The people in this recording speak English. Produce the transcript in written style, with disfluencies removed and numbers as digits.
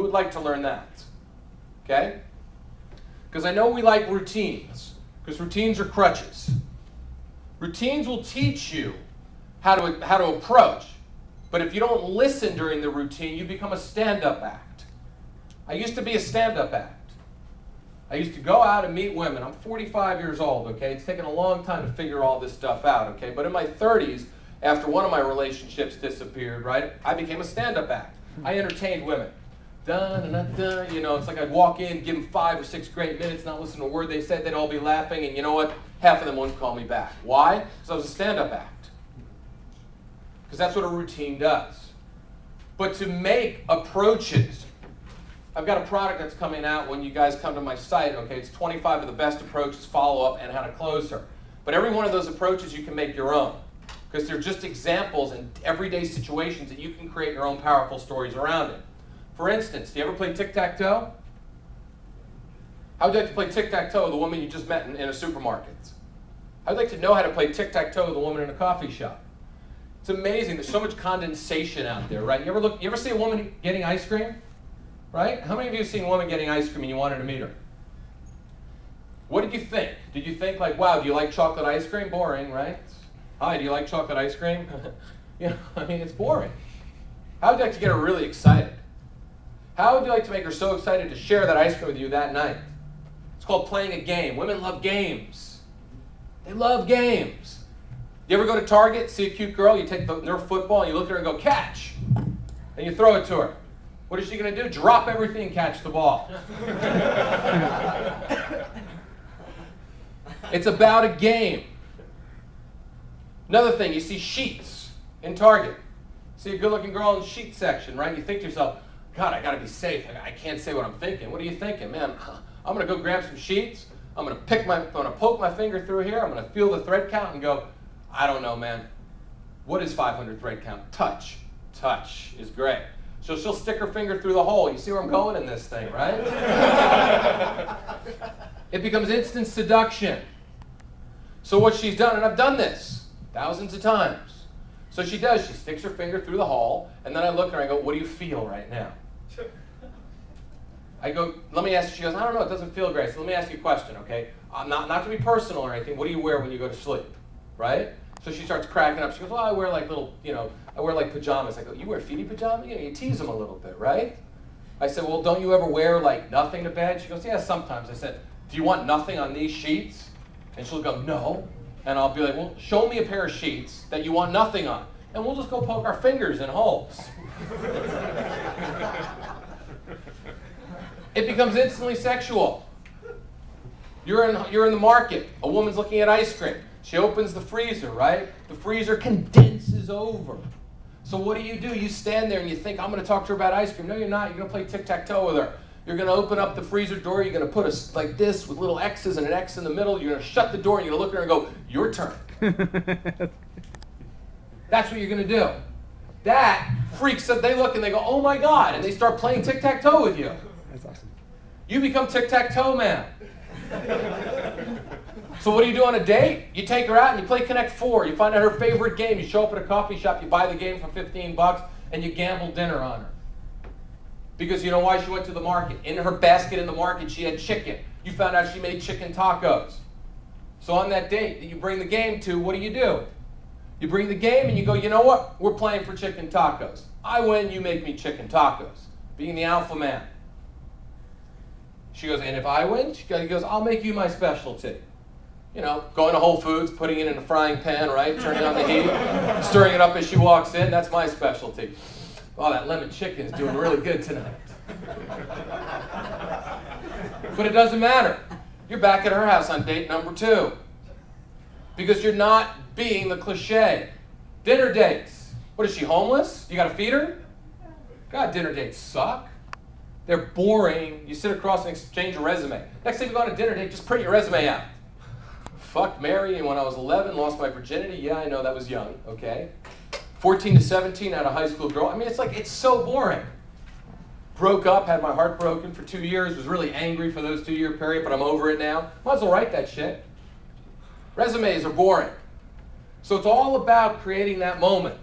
would like to learn that? Okay? Because I know we like routines, because routines are crutches. Routines will teach you how to approach, but if you don't listen during the routine, you become a stand-up act. I used to be a stand-up act. I used to go out and meet women. I'm 45 years old, okay? It's taken a long time to figure all this stuff out, okay? But in my 30s, after one of my relationships disappeared, right, I became a stand-up act. I entertained women. Dun, dun, dun, you know, it's like I'd walk in, give them 5 or 6 great minutes, not listen to a word they said, they'd all be laughing, and you know what? Half of them wouldn't call me back. Why? Because I was a stand-up act. Because that's what a routine does. But to make approaches, I've got a product that's coming out when you guys come to my site, okay? It's 25 of the best approaches, follow-up, and how to close her. But every one of those approaches you can make your own, because they're just examples in everyday situations that you can create your own powerful stories around it. For instance, do you ever play tic-tac-toe? How would you like to play tic-tac-toe with a woman you just met in a supermarket? I'd like to know how to play tic-tac-toe with a woman in a coffee shop. It's amazing. There's so much condensation out there, right? You ever see a woman getting ice cream? Right? How many of you have seen a woman getting ice cream and you wanted to meet her? What did you think? Did you think like, wow, do you like chocolate ice cream? Boring, right? Hi, do you like chocolate ice cream? You know, I mean, it's boring. How would you like to get her really excited? How would you like to make her so excited to share that ice cream with you that night? It's called playing a game. Women love games. They love games. You ever go to Target, see a cute girl, you take the Nerf football, and you look at her and go, catch! And you throw it to her. What is she going to do? Drop everything and catch the ball. It's about a game. Another thing, you see sheets in Target. See a good-looking girl in the sheet section, right? You think to yourself, God, I got to be safe. I can't say what I'm thinking. What are you thinking? Man, I'm going to go grab some sheets. I'm going to poke my finger through here. I'm going to feel the thread count and go, I don't know, man. What is 500 thread count? Touch. Touch is great. So she'll stick her finger through the hole. You see where I'm going in this thing, right? It becomes instant seduction. So what she's done, and I've done this thousands of times. So she does. She sticks her finger through the hole, and then I look at her and I go, what do you feel right now? I go, let me ask you. She goes, I don't know, it doesn't feel great. So let me ask you a question, okay? Not to be personal or anything. What do you wear when you go to sleep, right? So she starts cracking up. She goes, well, I wear like little, I wear like pajamas. I go, you wear feety pajamas? You tease them a little bit, right? I said, well, don't you ever wear like nothing to bed? She goes, yeah, sometimes. I said, do you want nothing on these sheets? And she'll go, no. And I'll be like, well, show me a pair of sheets that you want nothing on. And we'll just go poke our fingers in holes. It becomes instantly sexual. You're in the market. A woman's looking at ice cream. She opens the freezer, right? The freezer condenses over. So what do? You stand there and you think, I'm going to talk to her about ice cream. No, you're not. You're going to play tic-tac-toe with her. You're going to open up the freezer door. You're going to put us like this with little X's and an X in the middle. You're going to shut the door and you're going to look at her and go, your turn. That's what you're going to do. That freaks up. They look and they go, oh my God. And they start playing tic-tac-toe with you. That's awesome. You become tic-tac-toe man. So what do you do on a date? You take her out and you play Connect 4. You find out her favorite game. You show up at a coffee shop. You buy the game for $15 and you gamble dinner on her. Because you know why? She went to the market. In her basket in the market, she had chicken. You found out she made chicken tacos. So on that date that you bring the game to, what do? You bring the game and you go, you know what? We're playing for chicken tacos. I win, you make me chicken tacos. Being the alpha man. She goes, and if I win? He goes, I'll make you my specialty. You know, going to Whole Foods, putting it in a frying pan, right? Turning on the heat, stirring it up as she walks in. That's my specialty. Oh, that lemon chicken is doing really good tonight. But it doesn't matter. You're back at her house on date number 2. Because you're not being the cliche. Dinner dates. What is she, homeless? You got to feed her? God, dinner dates suck. They're boring. You sit across and exchange a resume. Next time you go on a dinner date, just print your resume out. Fuck Mary, and when I was 11, lost my virginity. Yeah, I know that was young, okay? 14 to 17, had a high school girl. I mean, it's so boring. Broke up, had my heart broken for 2 years, was really angry for those 2-year period, but I'm over it now. Might as well write that shit. Resumes are boring. So it's all about creating that moment.